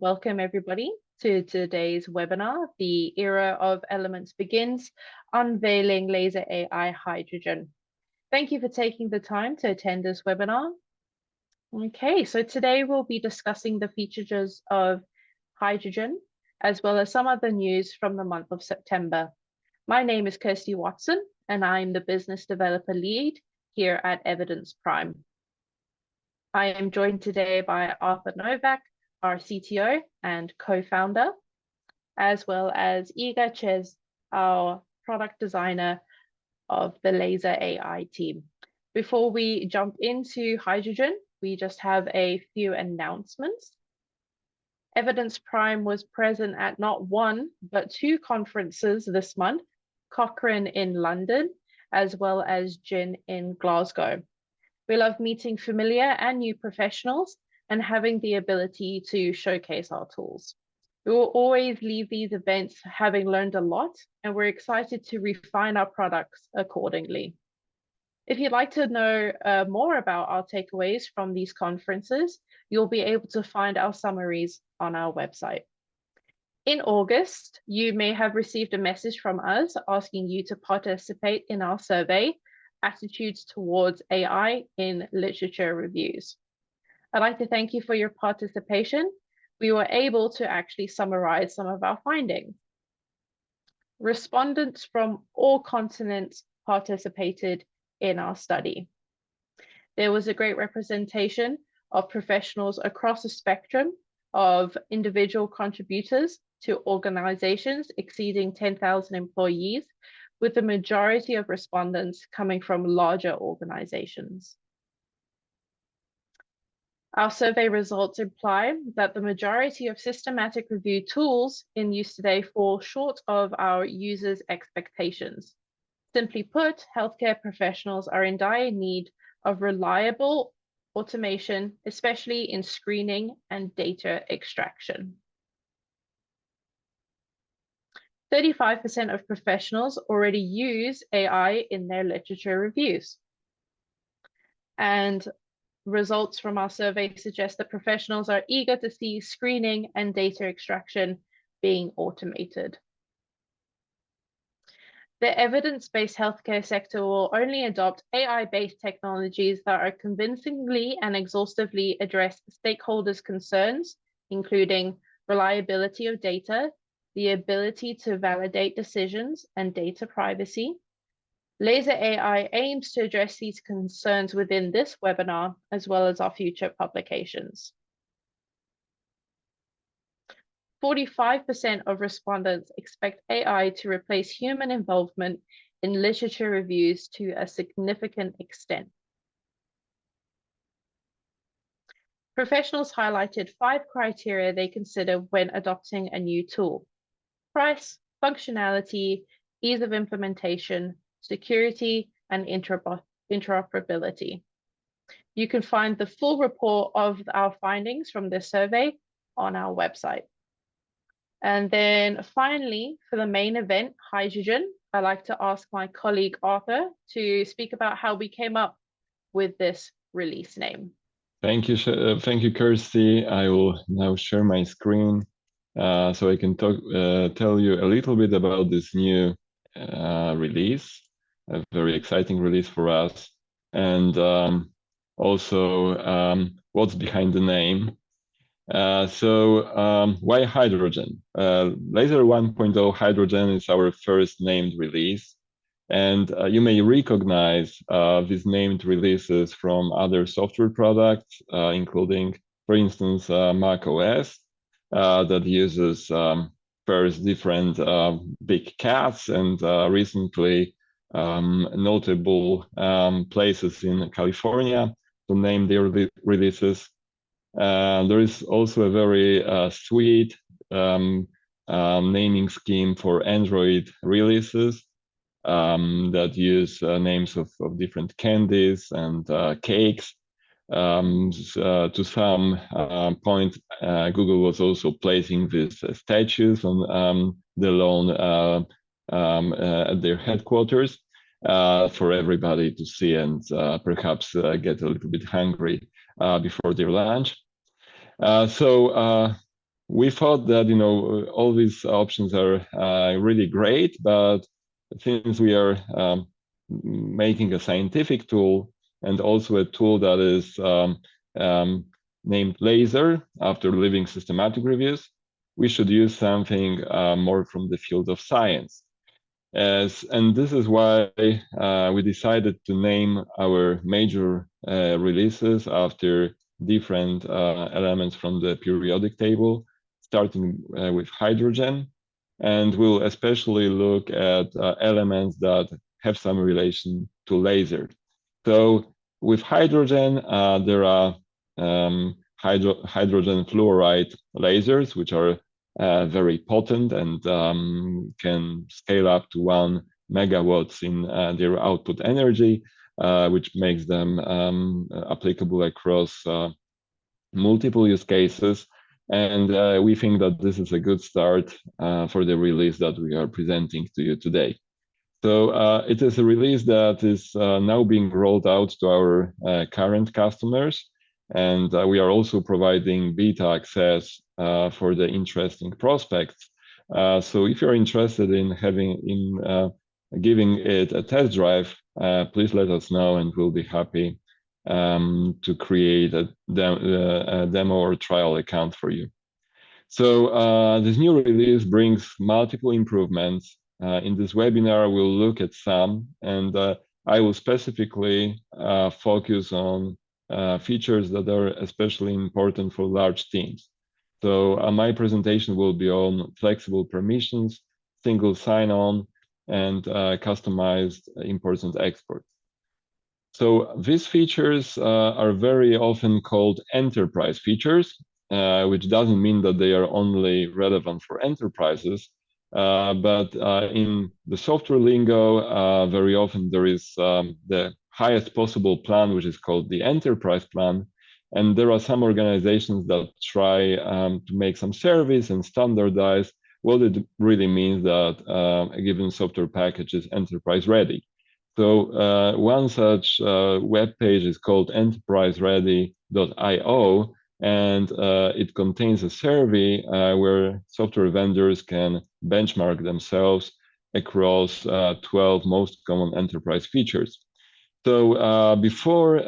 welcome everybody to today's webinar, The Era of Elements Begins, Unveiling Laser AI Hydrogen. Thank you for taking the time to attend this webinar. Okay, so today we'll be discussing the features of hydrogen, as well as some other news from the month of September. My name is Kirsty Watson, and I'm the Business Developer Lead here at Evidence Prime. I am joined today by Arthur Novak, our CTO and co-founder, as well as Iga Ches, our product designer of the Laser AI team. Before we jump into hydrogen, we just have a few announcements. Evidence Prime was present at not one, but two conferences this month, Cochrane in London, as well as GIN in Glasgow. We love meeting familiar and new professionals and having the ability to showcase our tools. We will always leave these events having learned a lot, and we're excited to refine our products accordingly. If you'd like to know more about our takeaways from these conferences, you'll be able to find our summaries on our website. In August, you may have received a message from us asking you to participate in our survey, Attitudes Towards AI in Literature Reviews. I'd like to thank you for your participation. We were able to actually summarize some of our findings. Respondents from all continents participated in our study. There was a great representation of professionals across the spectrum of individual contributors to organizations exceeding 10,000 employees, with the majority of respondents coming from larger organizations. Our survey results imply that the majority of systematic review tools in use today fall short of our users' expectations. Simply put, healthcare professionals are in dire need of reliable automation, especially in screening and data extraction. 35% of professionals already use AI in their literature reviews. And results from our survey suggest that professionals are eager to see screening and data extraction being automated. The evidence-based healthcare sector will only adopt AI-based technologies that are convincingly and exhaustively address stakeholders' concerns, including reliability of data, the ability to validate decisions, and data privacy. Laser AI aims to address these concerns within this webinar, as well as our future publications. 45% of respondents expect AI to replace human involvement in literature reviews to a significant extent. Professionals highlighted 5 criteria they consider when adopting a new tool: price, functionality, ease of implementation, security, and interoperability. You can find the full report of our findings from this survey on our website. And then finally, for the main event, hydrogen, I'd like to ask my colleague Arthur to speak about how we came up with this release name. Thank you, Kirsty. I will now share my screen so I can tell you a little bit about this new release, a very exciting release for us, and also what's behind the name. Why hydrogen? Laser 1.0 hydrogen is our first named release, and you may recognize these named releases from other software products, including, for instance, Mac OS that uses first different big cats, and recently notable places in California to name their releases. There is also a very sweet naming scheme for Android releases that use names of different candies and cakes. To some point, Google was also placing these statues on the lawn at their headquarters for everybody to see and perhaps get a little bit hungry before their lunch. we thought that all these options are really great, but since we are making a scientific tool and also a tool that is named Laser after living systematic reviews, we should use something more from the field of science. And this is why we decided to name our major releases after different elements from the periodic table, starting with hydrogen. And we'll especially look at elements that have some relation to laser. So with hydrogen, there are hydrogen fluoride lasers, which are very potent and can scale up to 1 megawatts in their output energy, which makes them applicable across multiple use cases. And we think that this is a good start for the release that we are presenting to you today. So it is a release that is now being rolled out to our current customers. And we are also providing beta access for the interesting prospects. So if you're interested in giving it a test drive, please let us know and we'll be happy to create a demo or trial account for you. So this new release brings multiple improvements. In this webinar, we'll look at some, and I will specifically focus on features that are especially important for large teams. So my presentation will be on flexible permissions, single sign-on, and customized imports and exports. So these features are very often called enterprise features, which doesn't mean that they are only relevant for enterprises, but in the software lingo, very often there is the highest possible plan, which is called the enterprise plan. And there are some organizations that try to make some service and standardize what it really means that a given software package is enterprise ready. So one such web page is called enterpriseready.io, and it contains a survey where software vendors can benchmark themselves across 12 most common enterprise features. So before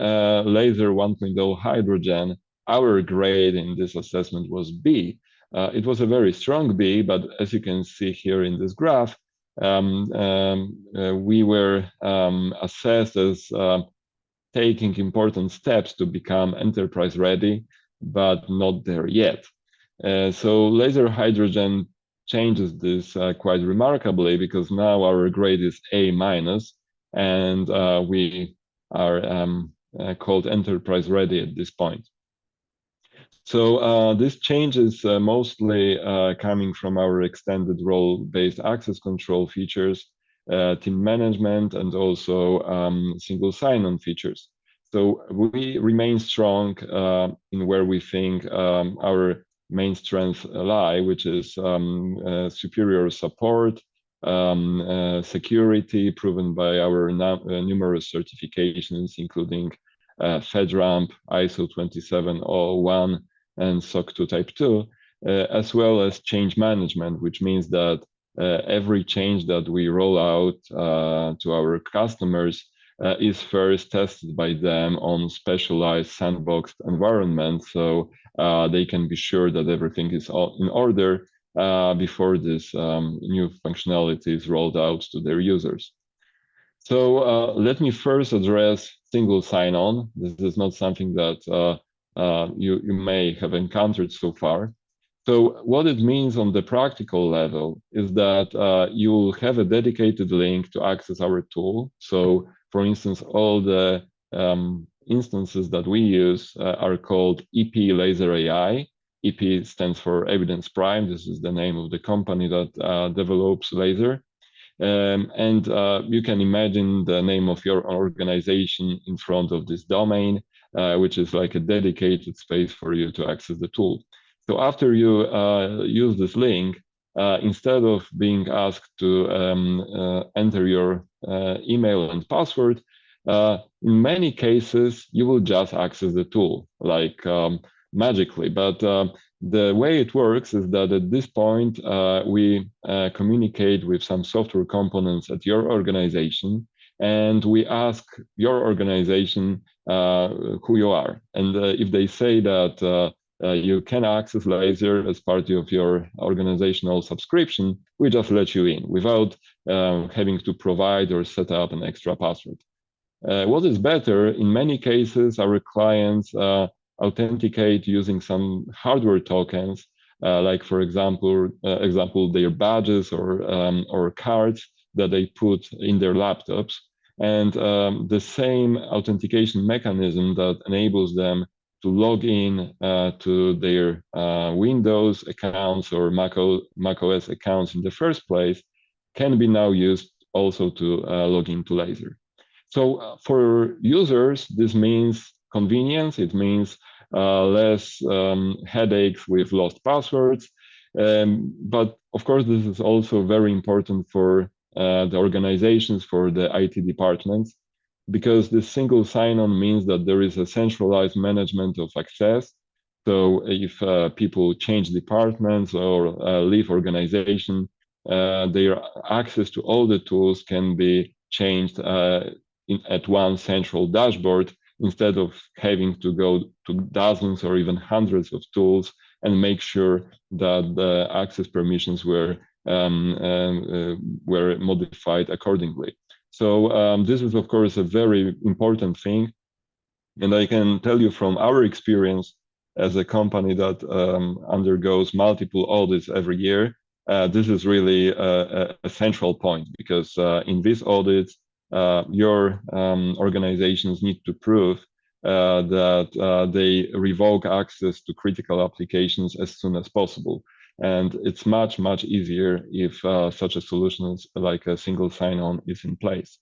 Laser 1.0 Hydrogen, our grade in this assessment was B. It was a very strong B, but as you can see here in this graph, we were assessed as taking important steps to become enterprise ready, but not there yet. So Laser Hydrogen changes this quite remarkably, because now our grade is A-, and we are called enterprise ready at this point. So this change is mostly coming from our extended role-based access control features, team management, and also single sign-on features. So we remain strong in where we think our main strengths lie, which is superior support, security proven by our numerous certifications, including FedRAMP, ISO 27001, and SOC 2 Type 2, as well as change management, which means that every change that we roll out to our customers is first tested by them on specialized sandboxed environments, so they can be sure that everything is in order before this new functionality is rolled out to their users. So let me first address single sign-on. This is not something that you may have encountered so far. So what it means on the practical level is that you'll have a dedicated link to access our tool. So for instance, all the instances that we use are called EP Laser AI. EP stands for Evidence Prime. This is the name of the company that develops Laser. And you can imagine the name of your organization in front of this domain, which is like a dedicated space for you to access the tool. So after you use this link, instead of being asked to enter your email and password, in many cases, you will just access the tool, like magically. But The way it works is that at this point, we communicate with some software components at your organization, and we ask your organization who you are. And if they say that you can access Laser as part of your organizational subscription, we just let you in without having to provide or set up an extra password. What is better, in many cases, our clients authenticate using some hardware tokens, like, for example, their badges or cards that they put in their laptops. And the same authentication mechanism that enables them to log in to their Windows accounts or macOS accounts in the first place can be now used also to log into Laser. So for users, this means convenience. It means less headaches with lost passwords. But of course, this is also very important for the organizations, for the IT departments, because the single sign-on means that there is a centralized management of access. So if people change departments or leave organization, their access to all the tools can be changed at one central dashboard instead of having to go to dozens or even hundreds of tools and make sure that the access permissions were modified accordingly. So this is, of course, a very important thing. And I can tell you from our experience as a company that undergoes multiple audits every year, this is really a central point, because in these audits, your organizations need to prove that they revoke access to critical applications as soon as possible. And it's much, much easier if such a solution like a single sign-on is in place.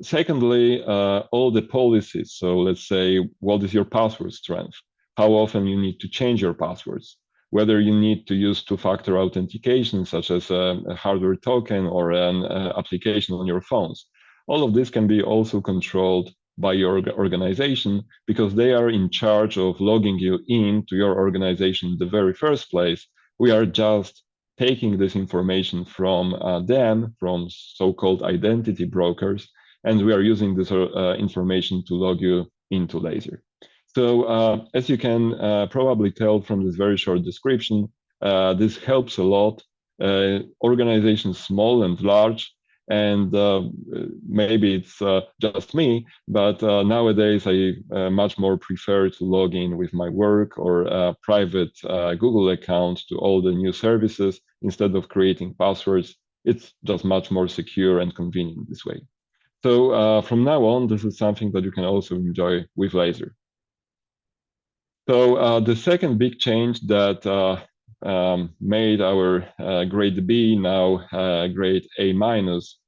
Secondly, all the policies. So let's say, what is your password strength? How often you need to change your passwords? Whether you need to use two-factor authentication, such as a hardware token or an application on your phones. All of this can be also controlled by your organization, because they are in charge of logging you in to your organization in the very first place. We are just taking this information from them, from so-called identity brokers, and we are using this information to log you into Laser. So as you can probably tell from this very short description, this helps a lot. Organizations small and large, and maybe it's just me, but nowadays I much more prefer to log in with my work or private Google account to all the new services instead of creating passwords. It's just much more secure and convenient this way. So from now on, this is something that you can also enjoy with Laser. So the second big change that made our grade B now grade A minus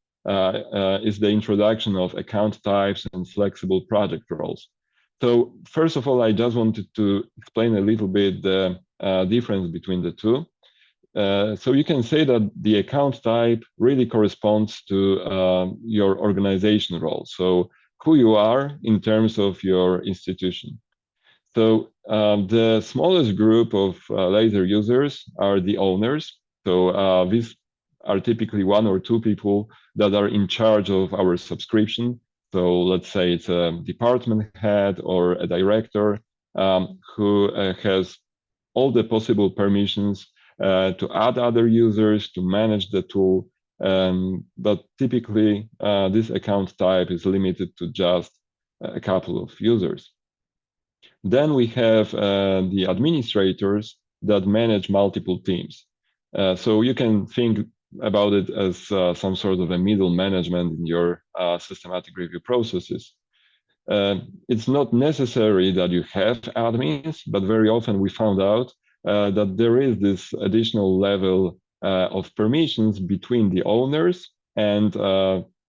is the introduction of account types and flexible project roles. So first of all, I just wanted to explain a little bit the difference between the two. So you can say that the account type really corresponds to your organization role. So who you are in terms of your institution. So the smallest group of Laser users are the owners. So these are typically one or two people that are in charge of our subscription. So let's say it's a department head or a director who has all the possible permissions to add other users, to manage the tool. But typically, this account type is limited to just a couple of users. Then we have the administrators that manage multiple teams. So you can think about it as some sort of a middle management in your systematic review processes. It's not necessary that you have admins, but very often we found out that there is this additional level of permissions between the owners and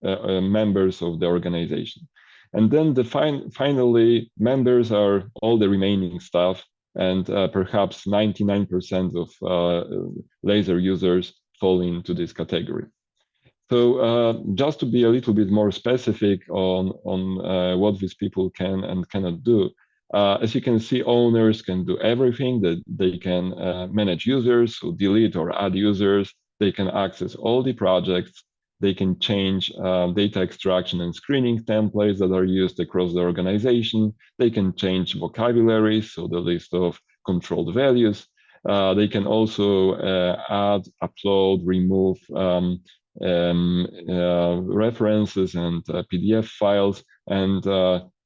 members of the organization. And then finally, members are all the remaining staff, and perhaps 99% of Laser users fall into this category. So just to be a little bit more specific on what these people can and cannot do, As you can see, owners can do everything. That they can manage users, so delete or add users. They can access all the projects. They can change data extraction and screening templates that are used across the organization. They can change vocabulary, so the list of controlled values. They can also add, upload, remove references and PDF files. And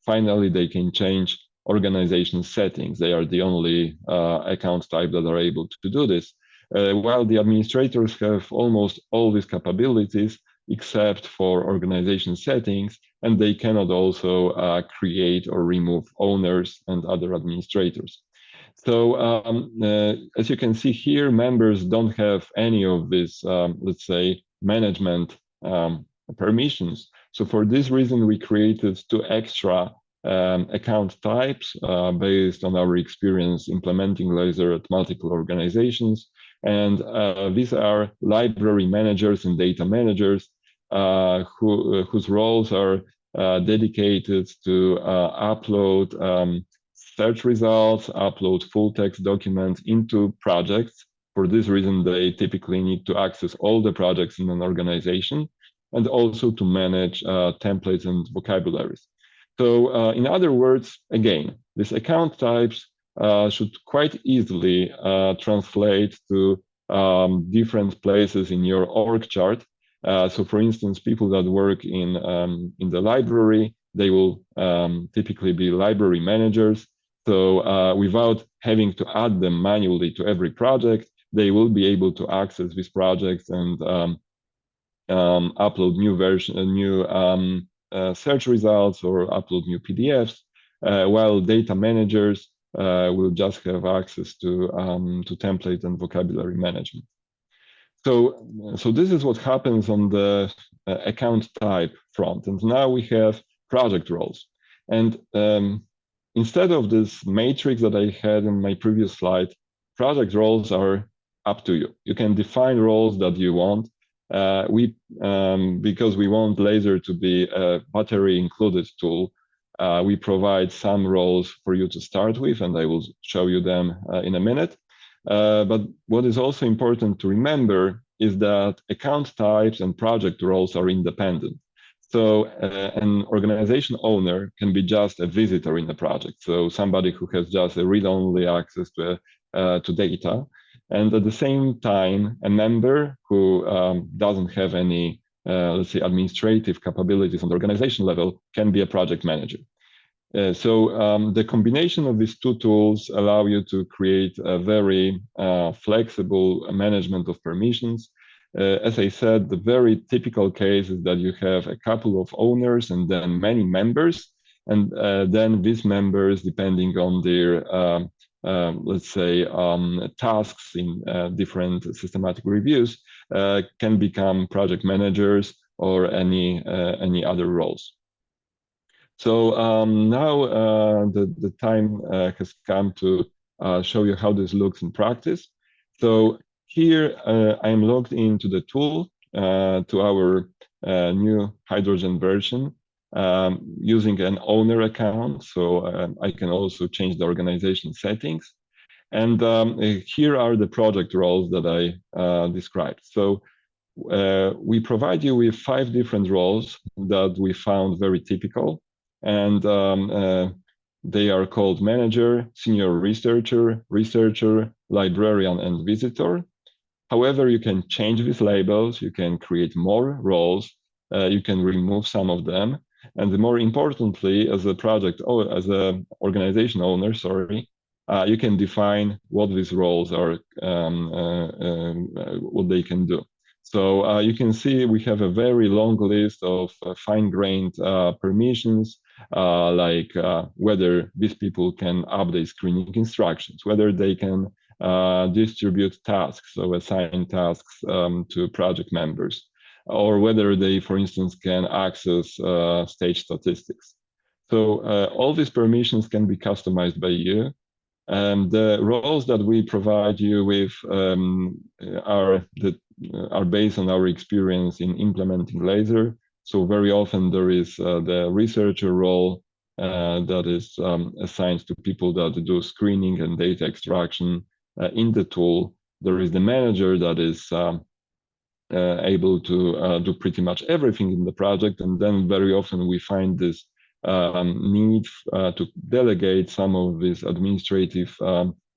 finally, they can change organization settings. They are the only account type that are able to do this. While the administrators have almost all these capabilities, except for organization settings, and they cannot also create or remove owners and other administrators. So as you can see here, members don't have any of these, let's say, management permissions. So for this reason, we created 2 extra account types based on our experience implementing Laser at multiple organizations. And these are library managers and data managers whose roles are dedicated to upload search results, upload full text documents into projects. For this reason, they typically need to access all the projects in an organization and also to manage templates and vocabularies. So in other words, again, these account types should quite easily translate to different places in your org chart. So for instance, people that work in the library, they will typically be library managers. So without having to add them manually to every project, they will be able to access these projects and upload new search results or upload new PDFs, while data managers will just have access to template and vocabulary management. So this is what happens on the account type front. And now we have project roles. And instead of this matrix that I had in my previous slide, project roles are up to you. You can define roles that you want. Because we want Laser to be a battery included tool, we provide some roles for you to start with, and I will show you them in a minute. But what is also important to remember is that account types and project roles are independent. So an organization owner can be just a visitor in the project, so somebody who has just a read-only access to data. And at the same time, a member who doesn't have any, let's say, administrative capabilities on the organization level can be a project manager. So the combination of these 2 tools allow you to create a very flexible management of permissions. As I said, the very typical case is that you have a couple of owners and then many members, and then these members, depending on their let's say, tasks in different systematic reviews, can become project managers or any other roles. So now the time has come to show you how this looks in practice. So here I'm logged into the tool to our new Hydrogen version. Using an owner account, so I can also change the organization settings. And here are the project roles that I described. So we provide you with 5 different roles that we found very typical. And they are called manager, senior researcher, librarian, and visitor. However, you can change these labels, you can create more roles, you can remove some of them. And more importantly, as a as an organization owner, you can define what these roles are, what they can do. So you can see we have a very long list of fine-grained permissions, like whether these people can update screening instructions, whether they can distribute tasks, so assign tasks to project members, or whether they, for instance, can access stage statistics. So all these permissions can be customized by you. And the roles that we provide you with are based on our experience in implementing Laser. So very often there is the researcher role, that is assigned to people that do screening and data extraction in the tool. There is the manager that is able to do pretty much everything in the project. And then very often we find this need to delegate some of these administrative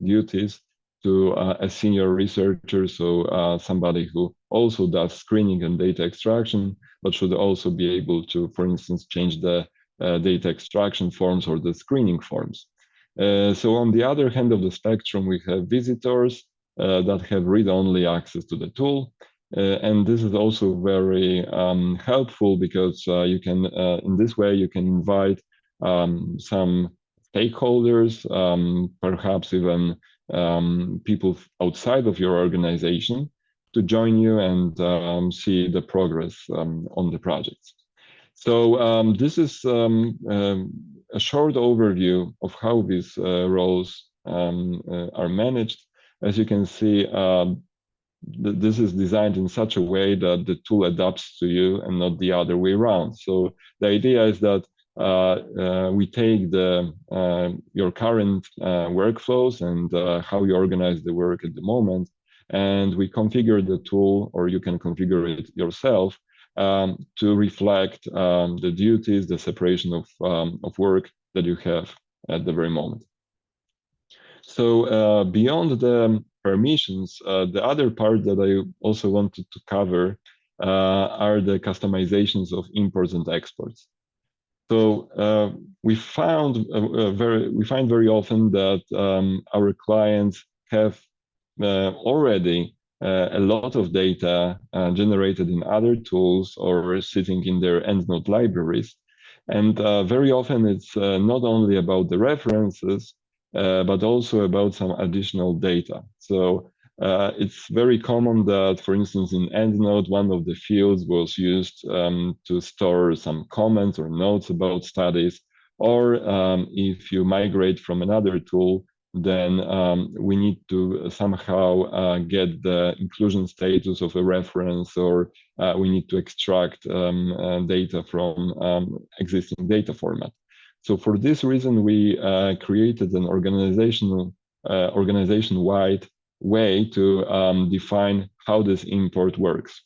duties to a senior researcher, so somebody who also does screening and data extraction, but should also be able to, for instance, change the data extraction forms or the screening forms. So on the other hand of the spectrum, we have visitors that have read-only access to the tool. And this is also very helpful because you can, in this way, you can invite some stakeholders, perhaps even people outside of your organization to join you and see the progress on the projects. So this is a short overview of how these roles are managed. As you can see, this is designed in such a way that the tool adapts to you and not the other way around. So the idea is that we take your current workflows and how you organize the work at the moment, and we configure the tool, or you can configure it yourself, to reflect the duties, the separation of work that you have at the very moment. So beyond the permissions, the other part that I also wanted to cover are the customizations of imports and exports. So we find very often that our clients have already a lot of data generated in other tools or sitting in their EndNote libraries. And very often it's not only about the references, but also about some additional data. So it's very common that, for instance, in EndNote, one of the fields was used to store some comments or notes about studies. Or if you migrate from another tool, then we need to somehow get the inclusion status of a reference, or we need to extract data from existing data format. So for this reason, we created an organization-wide way to define how this import works.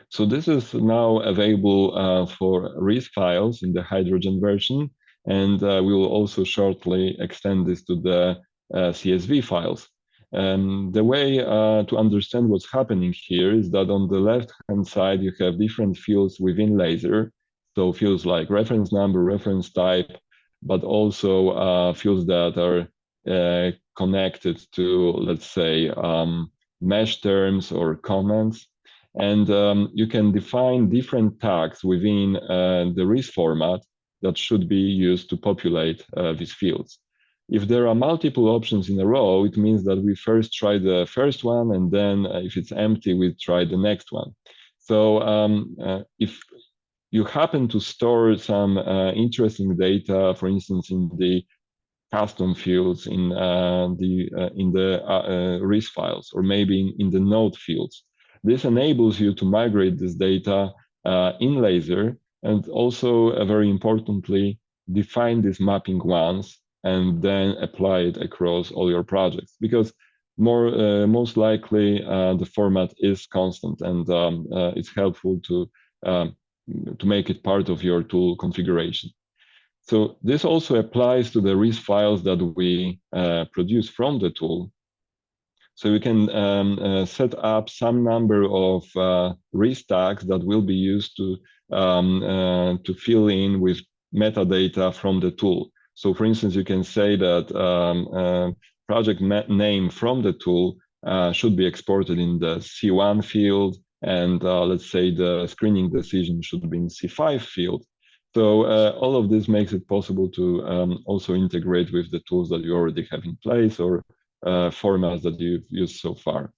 So this is now available for RIS files in the Hydrogen version, and we will also shortly extend this to the CSV files. The way to understand what's happening here is that on the left-hand side, you have different fields within Laser. So fields like reference number, reference type, but also fields that are connected to, let's say, mesh terms or comments. And you can define different tags within the RIS format that should be used to populate these fields. If there are multiple options in a row, it means that we first try the first one, and then if it's empty, we try the next one. So if you happen to store some interesting data, for instance, in the custom fields in the RIS files, or maybe in the node fields, this enables you to migrate this data in Laser, and also very importantly, define this mapping once and then apply it across all your projects, because most likely the format is constant, and it's helpful to make it part of your tool configuration. So this also applies to the RIS files that we produce from the tool. So you can set up some number of RIS tags that will be used to fill in with metadata from the tool. So for instance, you can say that project name from the tool should be exported in the C1 field, and let's say the screening decision should be in C5 field. So all of this makes it possible to also integrate with the tools that you already have in place, or formats that you've used so far.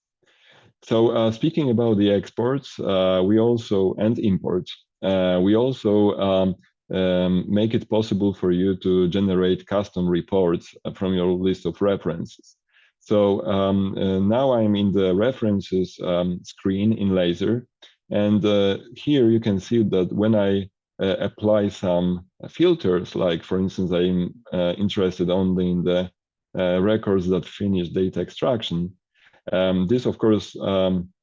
So speaking about the exports, and imports, we also make it possible for you to generate custom reports from your list of references. So now I'm in the references screen in Laser, and here you can see that when I apply some filters, like for instance, I'm interested only in the records that finish data extraction. This, of course,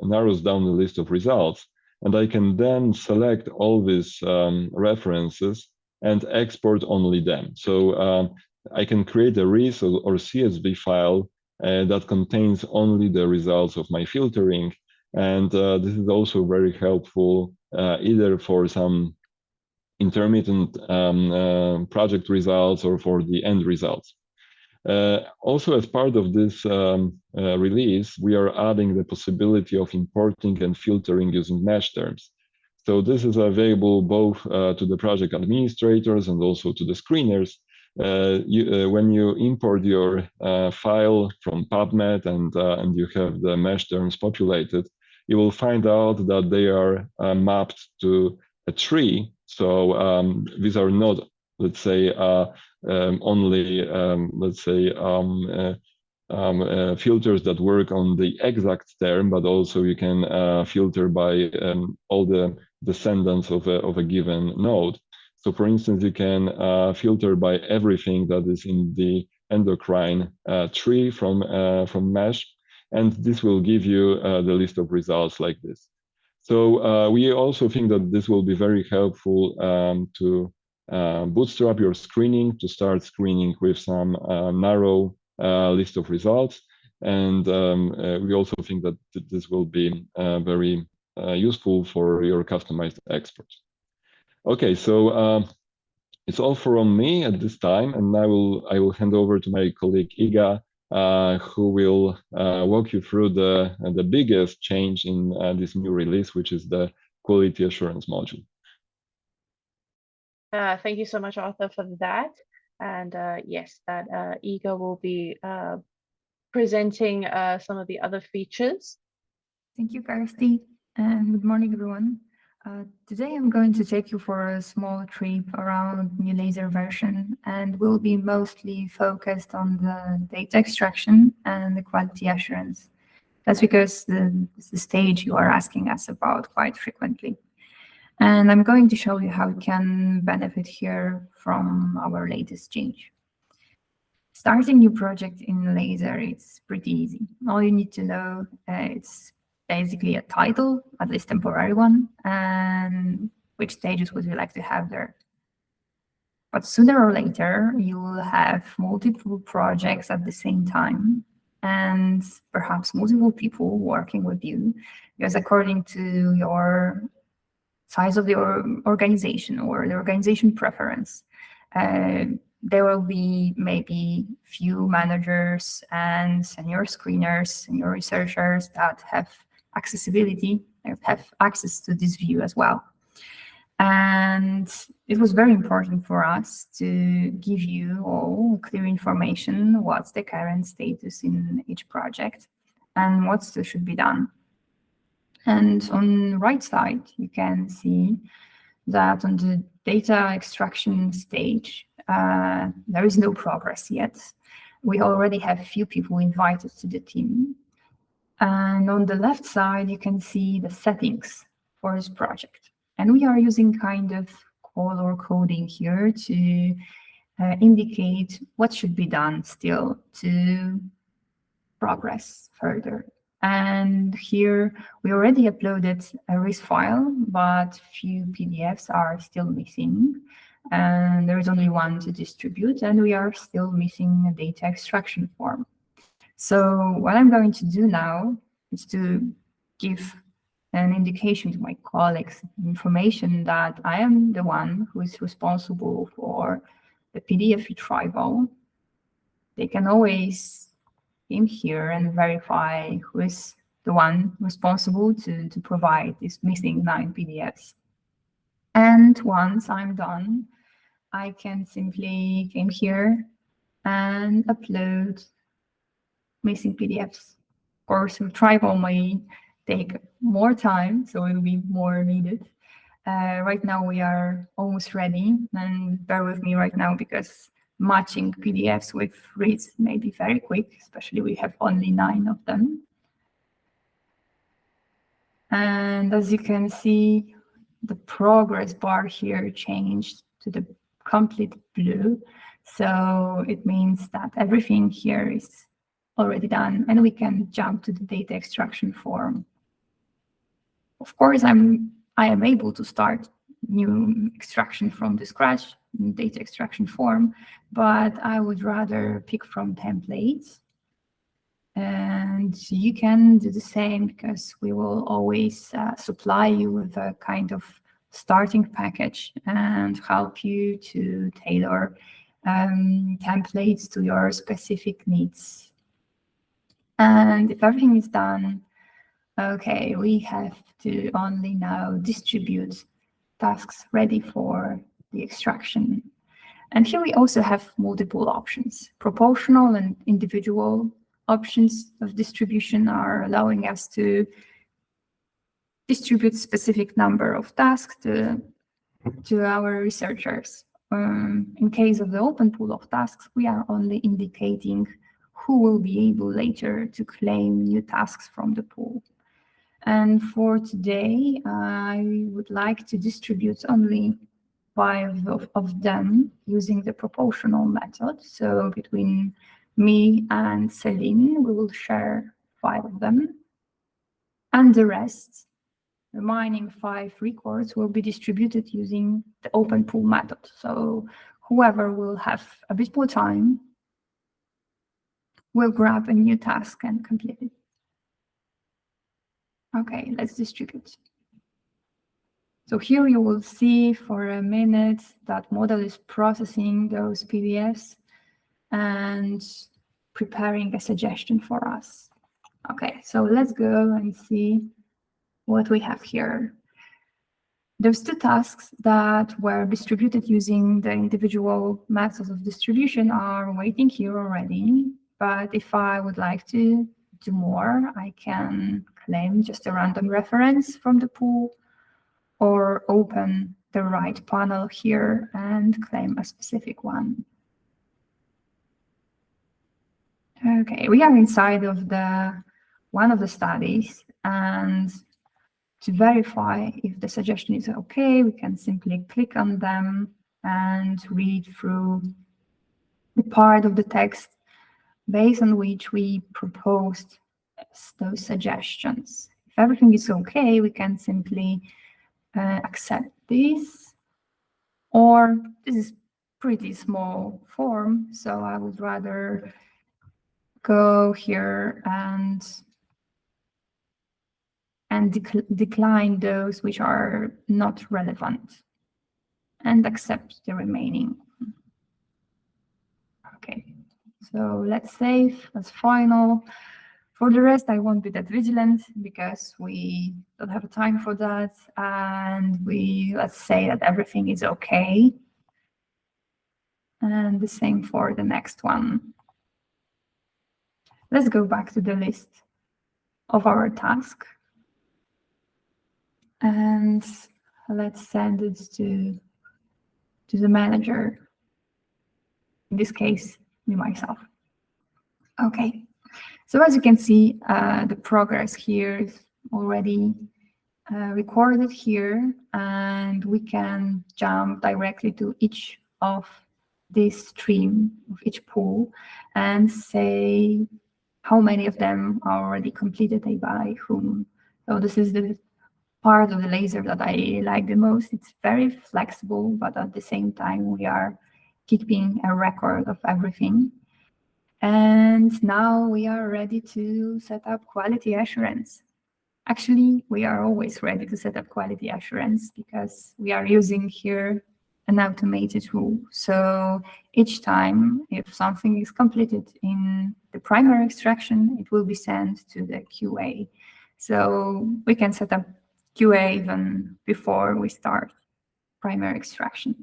narrows down the list of results, and I can then select all these references and export only them. So I can create a RIS or CSV file that contains only the results of my filtering. And this is also very helpful either for some intermittent project results or for the end results. Also, as part of this release, we are adding the possibility of importing and filtering using mesh terms. So this is available both to the project administrators and also to the screeners. When you import your file from PubMed and you have the mesh terms populated, you will find out that they are mapped to a tree. So these are not, let's say, only, let's say, filters that work on the exact term, but also you can filter by all the descendants of a given node. So for instance, you can filter by everything that is in the endocrine tree from mesh, and this will give you the list of results like this. So we also think that this will be very helpful to bootstrap your screening, to start screening with some narrow list of results. And we also think that this will be very useful for your customized exports. Okay, so it's all from me at this time, and I will hand over to my colleague Iga, who will walk you through the biggest change in this new release, which is the quality assurance module. Thank you so much, Arthur, for that. And yes, that Iga will be presenting some of the other features. Thank you, Kirsty, and good morning, everyone. Today I'm going to take you for a small trip around new Laser version, and we'll be mostly focused on the data extraction and the quality assurance. That's because it's the stage you are asking us about quite frequently. And I'm going to show you how we can benefit here from our latest change. Starting a new project in Laser, it's pretty easy. All you need to know, it's basically a title, at least temporary one, and which stages would you like to have there. But sooner or later, you will have multiple projects at the same time, and perhaps multiple people working with you, because according to your size of the organization or the organization preference, there will be maybe few managers and senior screeners, senior researchers that have accessibility, have access to this view as well. And it was very important for us to give you all clear information, what's the current status in each project and what still should be done. And on the right side, you can see that on the data extraction stage, there is no progress yet. We already have few people invited to the team. And on the left side, you can see the settings for this project. And we are using kind of color coding here to indicate what should be done still to progress further. And here we already uploaded a RIS file, but few PDFs are still missing. And there is only one to distribute, and we are still missing a data extraction form. So what I'm going to do now is to give an indication to my colleagues, information that I am the one who is responsible for the PDF retrieval. They can always come here and verify who is the one responsible to provide these missing 9 PDFs. And once I'm done, I can simply come here and upload missing PDFs. Of course, retrieval may take more time, so it will be more needed. Right now we are almost ready, and bear with me right now because matching PDFs with RIS may be very quick, especially we have only 9 of them. And as you can see, the progress bar here changed to the complete blue. So it means that everything here is already done and we can jump to the data extraction form. Of course, I am able to start new extraction from the scratch data extraction form, but I would rather pick from templates. And you can do the same because we will always supply you with a kind of starting package and help you to tailor templates to your specific needs. And if everything is done, okay, we have to only now distribute tasks ready for the extraction. And here we also have multiple options. Proportional and individual options of distribution are allowing us to distribute specific number of tasks to our researchers. In case of the open pool of tasks, we are only indicating who will be able later to claim new tasks from the pool. And for today, I would like to distribute only 5 of them using the proportional method. So between me and Celine, we will share 5 of them. And the rest, remaining 5 records, will be distributed using the open pool method. So whoever will have a bit more time will grab a new task and complete it. Okay, let's distribute. So here you will see for a minute that model is processing those PDFs and preparing a suggestion for us. Okay, so let's go and see what we have here. Those 2 tasks that were distributed using the individual methods of distribution are waiting here already. But if I would like to do more, I can claim just a random reference from the pool or open the right panel here and claim a specific one. Okay, we are inside of one of the studies, and to verify if the suggestion is okay, we can simply click on them and read through the part of the text based on which we proposed those suggestions. If everything is okay, we can simply accept this, or this is pretty small form, so I would rather go here and decline those which are not relevant and accept the remaining. Okay, so let's save as final. For the rest, I won't be that vigilant because we don't have time for that. And let's say that everything is okay. And the same for the next one. Let's go back to the list of our task. And let's send it to the manager. In this case, me myself. Okay. So as you can see, the progress here is already recorded here, and we can jump directly to each of this stream of each pool and say how many of them are already completed and by whom. So this is the part of the laser that I like the most. It's very flexible, but at the same time, we are keeping a record of everything. And now we are ready to set up quality assurance. Actually, we are always ready to set up quality assurance because we are using here an automated rule. So each time, if something is completed in the primary extraction, it will be sent to the QA. So we can set up QA even before we start primary extraction.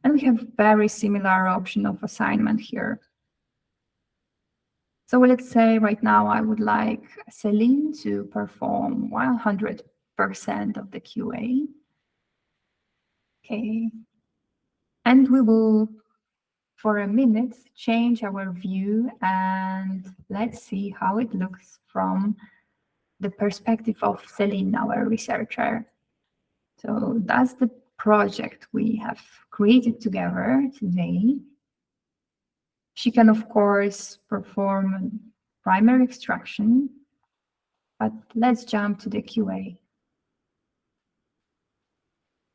And we have very similar option of assignment here. So let's say right now I would like Celine to perform 100% of the QA. Okay. And we will, for a minute, change our view and let's see how it looks from the perspective of Celine, our researcher. So that's the project we have created together today. She can, of course, perform primary extraction, but let's jump to the QA.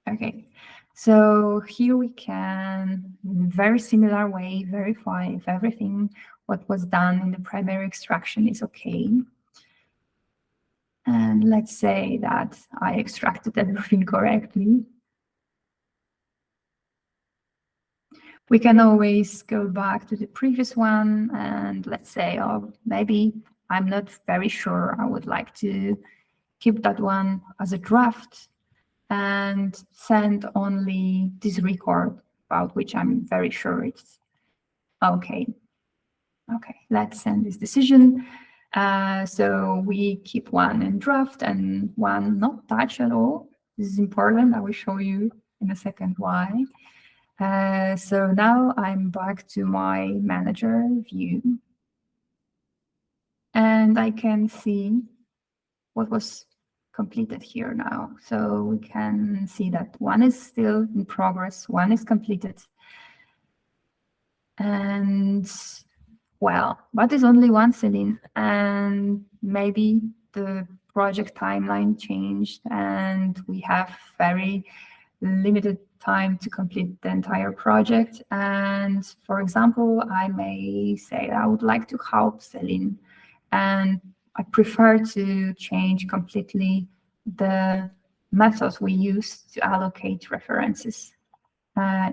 Okay, so here we can, in a very similar way, verify if everything what was done in the primary extraction is okay. And let's say that I extracted everything correctly. We can always go back to the previous one and let's say, oh, maybe I'm not very sure. I would like to keep that one as a draft and send only this record about which I'm very sure it's okay. Okay, let's send this decision. So we keep one in draft and one not touch at all. This is important. I will show you in a second why. So now I'm back to my manager view. And I can see what was completed here now. So we can see that one is still in progress, one is completed. And well, but it's only one Celine, and maybe the project timeline changed and we have very limited time to complete the entire project. And for example, I may say I would like to help Celine, and I prefer to change completely the methods we use to allocate references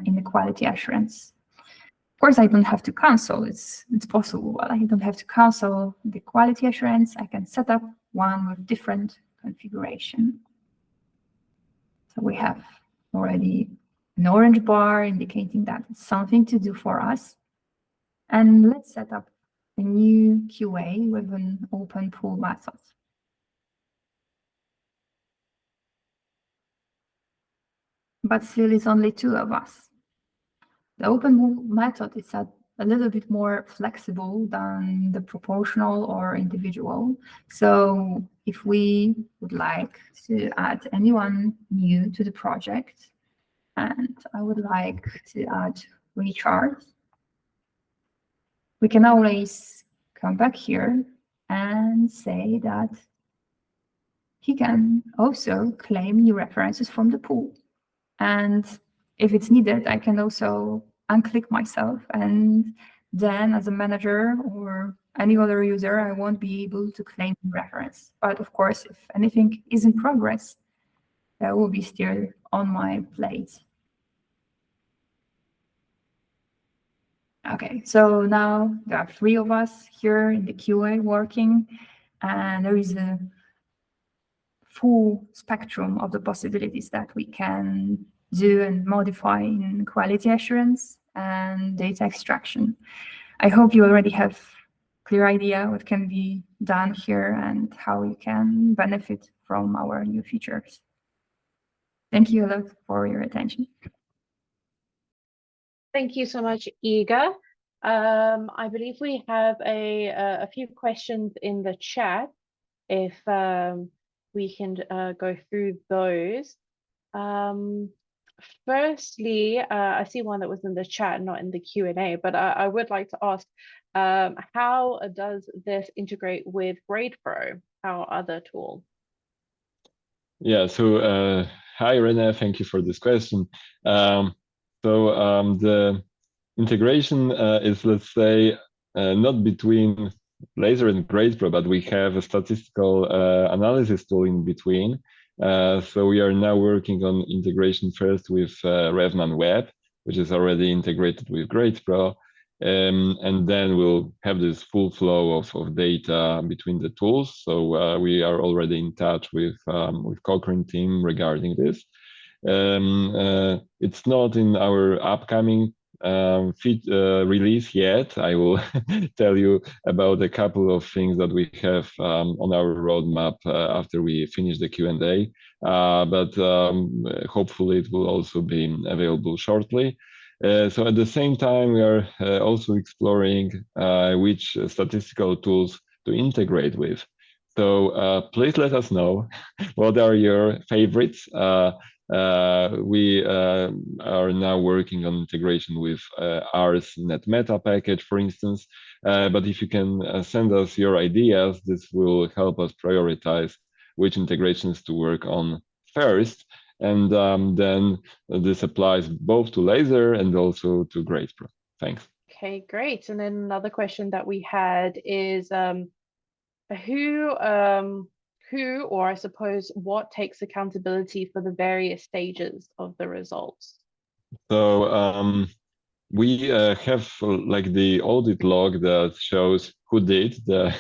in the quality assurance. Of course, I don't have to cancel. It's possible, but I don't have to cancel the quality assurance. I can set up one with different configuration. So we have already an orange bar indicating that it's something to do for us. And let's set up a new QA with an open pool method. But still, it's only two of us. The open pool method is a little bit more flexible than the proportional or individual. So if we would like to add anyone new to the project, and I would like to add Richard, we can always come back here and say that he can also claim new references from the pool. And if it's needed, I can also unclick myself, and then as a manager or any other user, I won't be able to claim reference. But of course, if anything is in progress, that will be still on my plate. Okay, so now there are three of us here in the QA working, and there is a full spectrum of the possibilities that we can do and modify in quality assurance and data extraction. I hope you already have a clear idea what can be done here and how you can benefit from our new features. Thank you a lot for your attention. Thank you so much, Iga. I believe we have a few questions in the chat. If we can go through those. Firstly, I see one that was in the chat, not in the Q&A, but I would like to ask, how does this integrate with GradePro, our other tool? Yeah, so hi, Rene, thank you for this question. The integration is, let's say, not between Laser and GradePro, but we have a statistical analysis tool in between. So we are now working on integration first with Revman Web, which is already integrated with GradePro. And then we'll have this full flow of data between the tools. So we are already in touch with Cochrane team regarding this. It's not in our upcoming release yet. I will tell you about a couple of things that we have on our roadmap after we finish the Q&A, but hopefully it will also be available shortly. So at the same time, we are also exploring which statistical tools to integrate with. So please let us know what are your favorites. We are now working on integration with Ars NetMeta package, for instance. But if you can send us your ideas, this will help us prioritize which integrations to work on first. And then this applies both to Laser and also to GradePro. Thanks. Okay, great. And then another question that we had is who, or I suppose what takes accountability for the various stages of the results? So we have like the audit log that shows who did the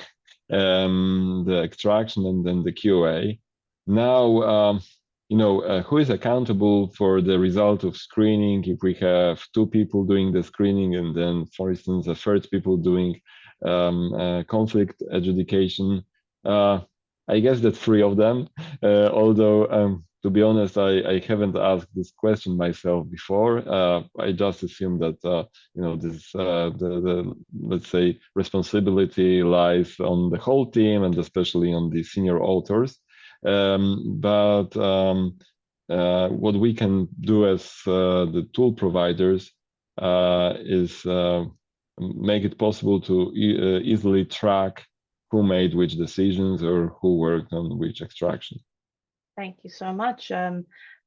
extraction and then the QA. Now, who is accountable for the result of screening? If we have 2 people doing the screening and then, for instance, a third people doing conflict adjudication, I guess that 3 of them, although to be honest, I haven't asked this question myself before. I just assume that this the let's say responsibility lies on the whole team and especially on the senior authors. But what we can do as the tool providers is make it possible to easily track who made which decisions or who worked on which extraction. Thank you so much.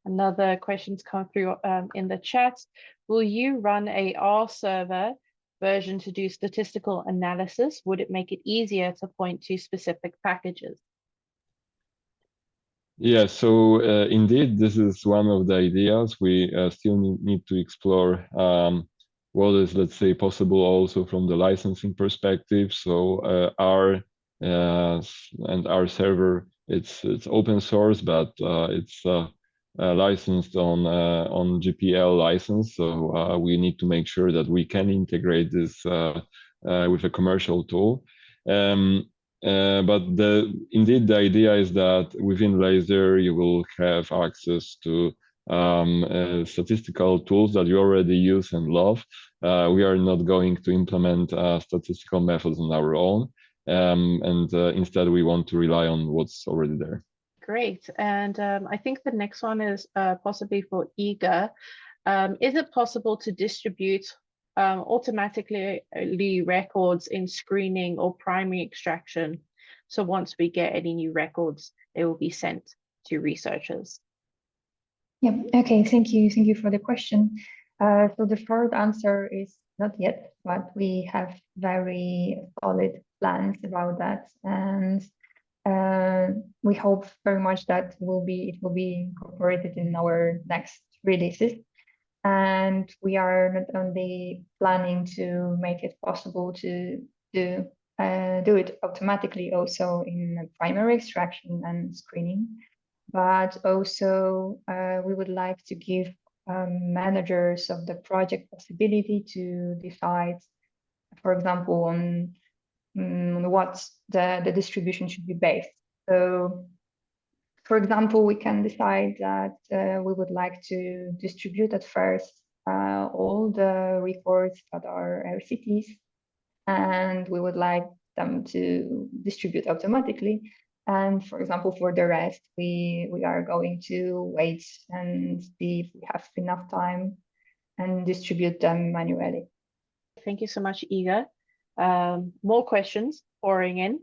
Another question's come through in the chat. Will you run a R server version to do statistical analysis? Would it make it easier to point to specific packages? Yeah, so indeed, this is one of the ideas. We still need to explore what is, let's say, possible also from the licensing perspective. So R and R server, it's open source, but it's licensed on GPL license. So we need to make sure that we can integrate this with a commercial tool. But indeed, the idea is that within Laser, you will have access to statistical tools that you already use and love. We are not going to implement statistical methods on our own. And instead, we want to rely on what's already there. Great. And I think the next one is possibly for Iga. Is it possible to distribute automatically records in screening or primary extraction? So once we get any new records, they will be sent to researchers. Yeah, okay, thank you. Thank you for the question. So the short answer is not yet, but we have very solid plans about that. And we hope very much that it will be incorporated in our next releases. And we are not only planning to make it possible to do it automatically also in primary extraction and screening, but also we would like to give managers of the project possibility to decide, for example, on what the distribution should be based. So, for example, we can decide that we would like to distribute at first all the reports that are RCTs, and we would like them to distribute automatically. And for example, for the rest, we are going to wait and see if we have enough time and distribute them manually. Thank you so much, Iga. More questions pouring in.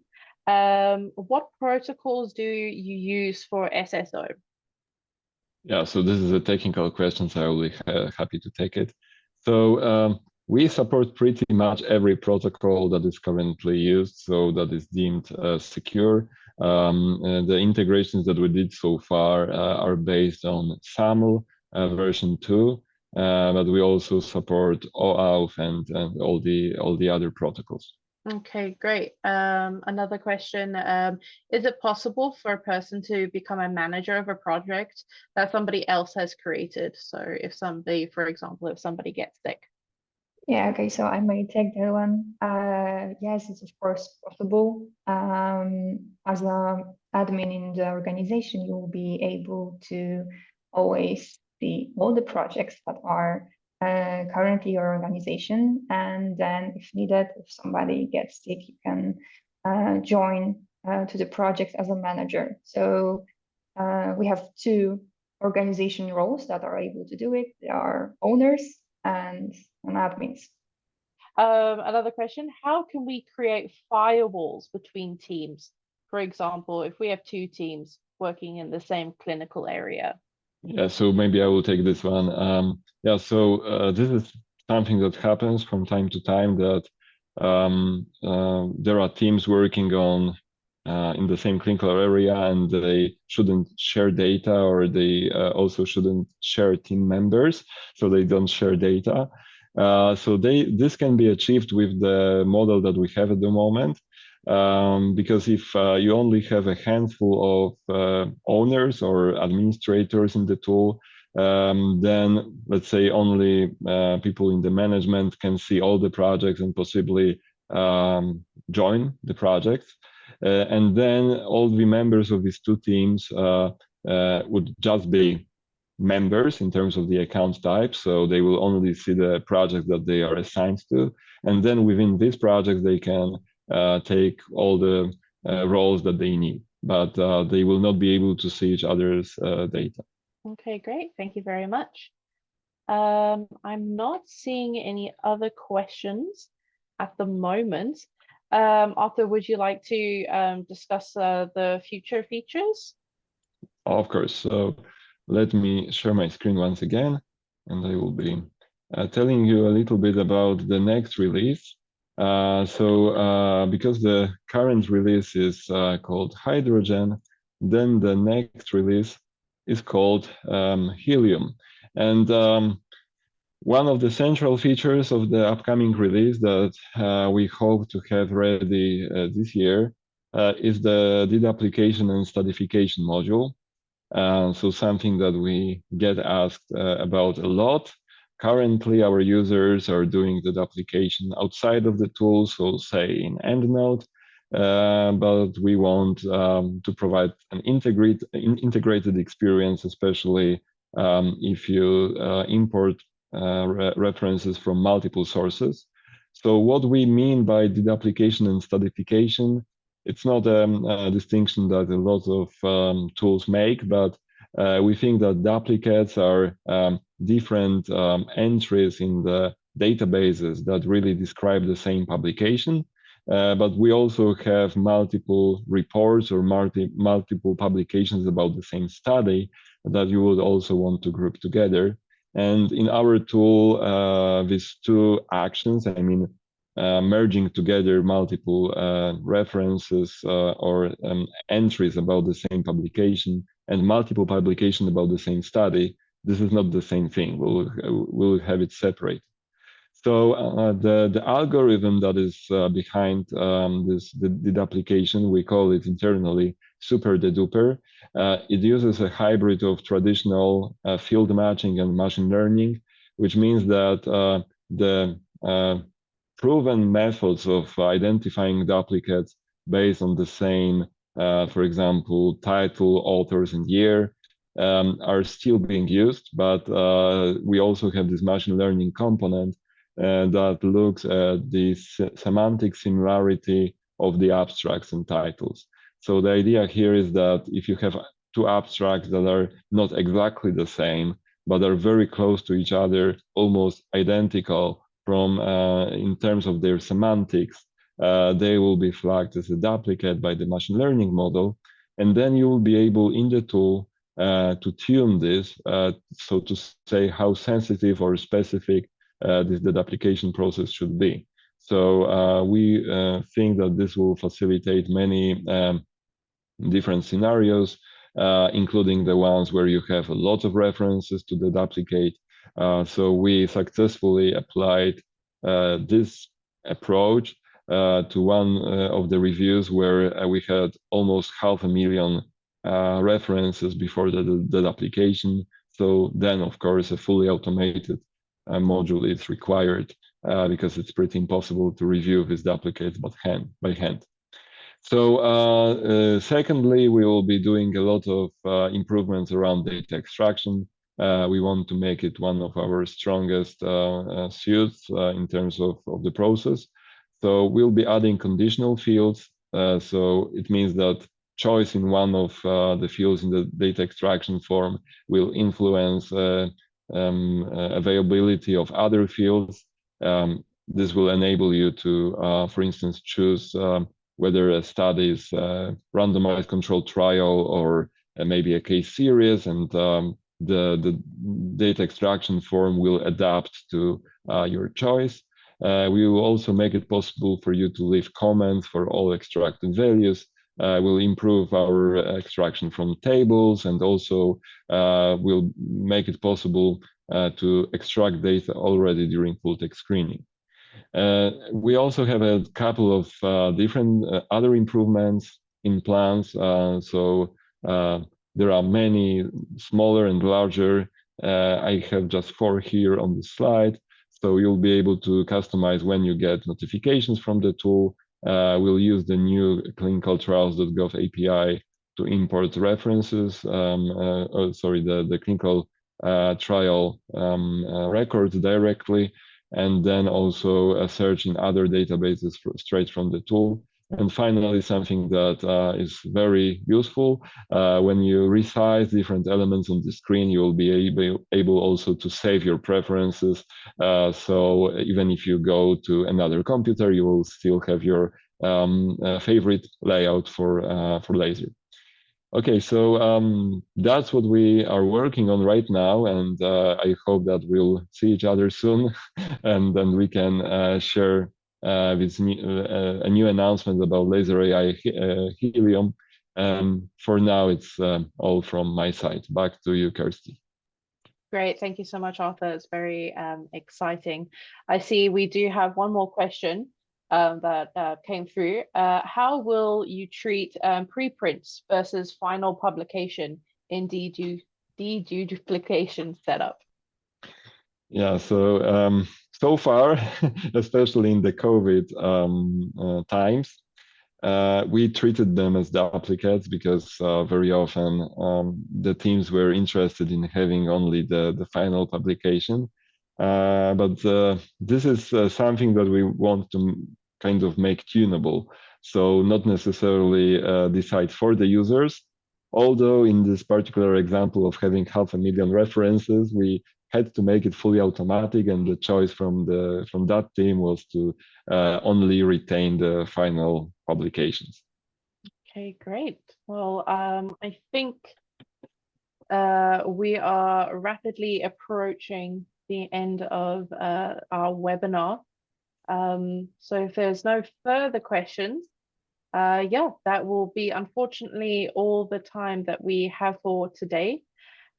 What protocols do you use for SSO? Yeah, so this is a technical question, so I will be happy to take it. So we support pretty much every protocol that is currently used, so that is deemed secure. And the integrations that we did so far are based on SAML version 2, but we also support OAuth and all the other protocols. Okay, great. Another question, is it possible for a person to become a manager of a project that somebody else has created? So if somebody, for example, if somebody gets sick. Yeah, okay, so I may take that one. Yes, it's of course possible. As an admin in the organization, you will be able to always see all the projects that are currently your organization, and then if needed, if somebody gets sick, you can join to the project as a manager. So we have two organization roles that are able to do it. There are owners and admins. Another question, how can we create firewalls between teams? For example, if we have two teams working in the same clinical area. Yeah, so maybe I will take this one. Yeah, so this is something that happens from time to time, that there are teams working on in the same clinical area, and they shouldn't share data, or they also shouldn't share team members, so they don't share data. So this can be achieved with the model that we have at the moment. Because if you only have a handful of owners or administrators in the tool, then let's say only people in the management can see all the projects and possibly join the projects. And then all the members of these two teams would just be members in terms of the account type. So they will only see the project that they are assigned to. And then within this project, they can take all the roles that they need, but they will not be able to see each other's data. Okay, great. Thank you very much. I'm not seeing any other questions at the moment. Arthur, would you like to discuss the future features? Of course. So let me share my screen once again, and I will be telling you a little bit about the next release. Because the current release is called Hydrogen, then the next release is called Helium. And one of the central features of the upcoming release that we hope to have ready this year is the did application and stadification module. So something that we get asked about a lot. Currently, our users are doing the application outside of the tool, so say in EndNote, but we want to provide an integrated experience, especially if you import references from multiple sources. So what we mean by did application and stadification, it's not a distinction that a lot of tools make, but we think that duplicates are different entries in the databases that really describe the same publication. But we also have multiple reports or multiple publications about the same study that you would also want to group together. And in our tool, these two actions, I mean, merging together multiple references or entries about the same publication and multiple publications about the same study, this is not the same thing. We'll have it separate. So the algorithm that is behind the application, we call it internally SuperDeduper. It uses a hybrid of traditional field matching and machine learning, which means that the proven methods of identifying duplicates based on the same, for example, title, authors, and year are still being used, but we also have this machine learning component that looks at the semantic similarity of the abstracts and titles. So the idea here is that if you have two abstracts that are not exactly the same, but are very close to each other, almost identical from in terms of their semantics, they will be flagged as a duplicate by the machine learning model. And then you will be able in the tool to tune this, so to say how sensitive or specific the application process should be. So we think that this will facilitate many different scenarios, including the ones where you have a lot of references to the duplicate. So we successfully applied this approach to one of the reviews where we had almost 500,000 references before the application. So then, of course, a fully automated module is required because it's pretty impossible to review these duplicates by hand. So secondly, we will be doing a lot of improvements around data extraction. We want to make it one of our strongest suits in terms of the process. So we'll be adding conditional fields. So it means that choice in one of the fields in the data extraction form will influence availability of other fields. This will enable you to, for instance, choose whether a study is a randomized controlled trial or maybe a case series, and the data extraction form will adapt to your choice. We will also make it possible for you to leave comments for all extracted values. Will improve our extraction from tables, and also will make it possible to extract data already during full text screening. We also have a couple of different other improvements in plans. So there are many smaller and larger. I have just 4 here on the slide. So you'll be able to customize when you get notifications from the tool. We'll use the new clinicaltrials.gov API to import references. The clinical trial records directly, and then also a search in other databases straight from the tool. And finally, something that is very useful, when you resize different elements on the screen, you will be able also to save your preferences. So even if you go to another computer, you will still have your favorite layout for Laser. Okay, so that's what we are working on right now, and I hope that we'll see each other soon, and then we can share this a new announcement about Laser AI Helium. For now, it's all from my side. Back to you, Kirsty. Great, thank you so much, Arthur. It's very exciting. I see we do have one more question that came through. How will you treat preprints versus final publication in deduplication setup? Yeah, so so far, especially in the COVID times, we treated them as duplicates because very often the teams were interested in having only the final publication. But this is something that we want to kind of make tunable. So not necessarily decide for the users. Although in this particular example of having 500,000 references, we had to make it fully automatic, and the choice from that team was to only retain the final publications. Okay, great. Well, I think we are rapidly approaching the end of our webinar. So if there's no further questions, yeah, that will be unfortunately all the time that we have for today.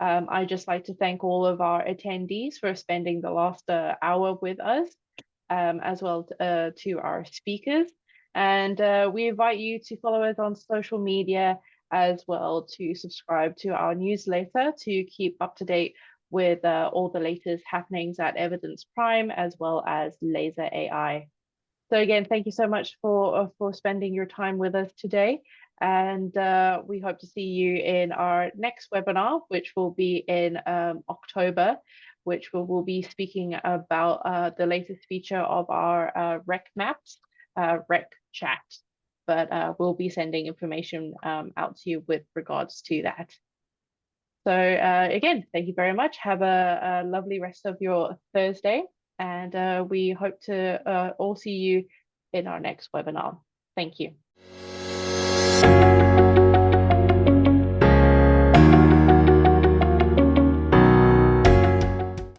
I'd just like to thank all of our attendees for spending the last hour with us, as well to our speakers. And we invite you to follow us on social media, as well to subscribe to our newsletter to keep up to date with all the latest happenings at Evidence Prime, as well as Laser AI. So again, thank you so much for spending your time with us today. And we hope to see you in our next webinar, which will be in October, which we'll be speaking about the latest feature of our Rec Maps, Rec Chat. But we'll be sending information out to you with regards to that. So again, thank you very much. Have a lovely rest of your Thursday. And we hope to all see you in our next webinar. Thank you.